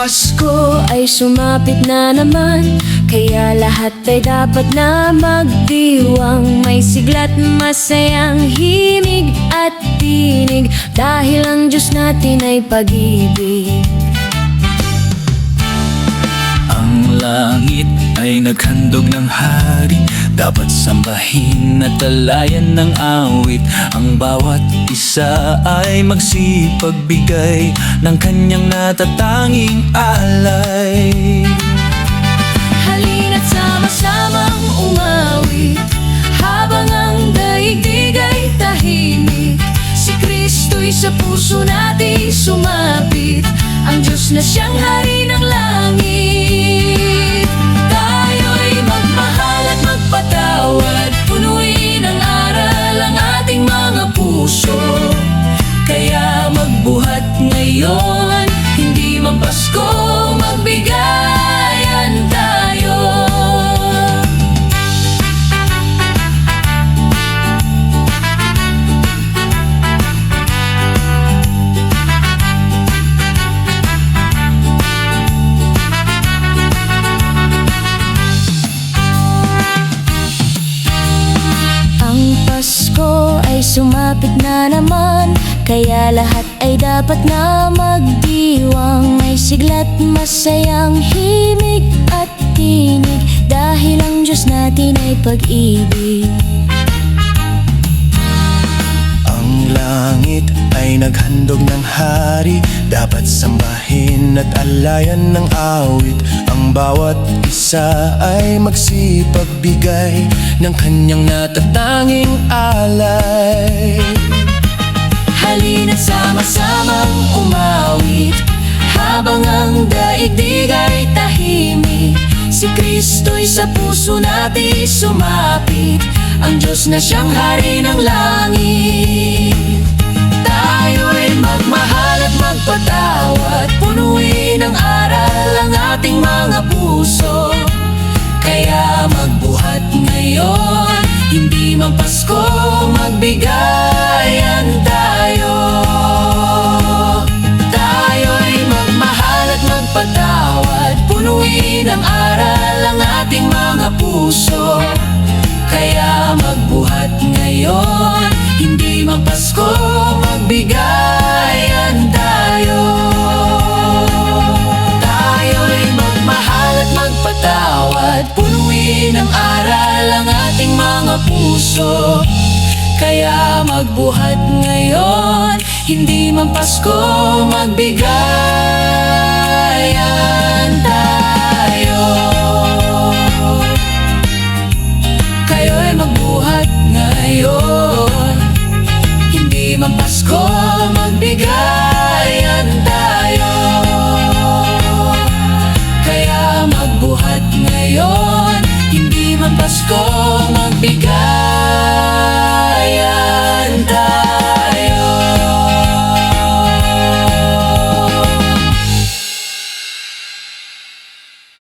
Pasko ay sumapit na naman, kaya lahat ay dapat na magdiwang. May sigla't masayang himig at tinig, dahil ang Diyos natin ay pag-ibig. Ang langit ay naghandog ng hari, dapat sambahin at alayan ng awit. Ang bawat isa ay magsipagbigay ng kanyang natatanging alay. Halina't sama-samang umawit, habang ang daigdig ay tahimik. Si Kristo'y sa puso natin sumapit, ang Diyos na siyang hari ng langit. Tayo'y magmahal at magpatawad, punuin ng aral ang ating mga puso. Kaya magbuhat ngayon, hindi man Pasko, magbigayan tayo. Pasko ay sumapit na naman, kaya lahat ay dapat na magdiwang. May sigla't masayang himig at tinig, dahil ang Diyos natin ay pag-ibig. Ang langit ay naghandog ng hari, dapat sambahin at alayan ng awit. Ang bawat isa ay magsipagbigay ng kanyang natatanging alay. Halina't sama-samang umawit, habang ang daigdig ay tahimik. Si Kristo'y sa puso natin sumapit, ang Diyos na siyang hari ng langit. Tayo'y magmahal at magpatawad, punuin ng aral ang ating mga puso. Kaya magbuhat ngayon, hindi man Pasko, magbigayan tayo. Tayo'y magmahal at magpatawad, punuin ng aral ang ating mga puso. Kaya magbuhat ngayon, hindi man Pasko, magbigayan tayo. Tayo'y magmahal at magpatawad, punuin ng aral ang ating mga puso. Kaya magbuhat ngayon, hindi man Pasko, magbigayan tayo. Kayo'y magbuhat ngayon, hindi man Pasko, magbigayan tayo. Kaya magbuhat ngayon, hindi man Pasko, magbigayan.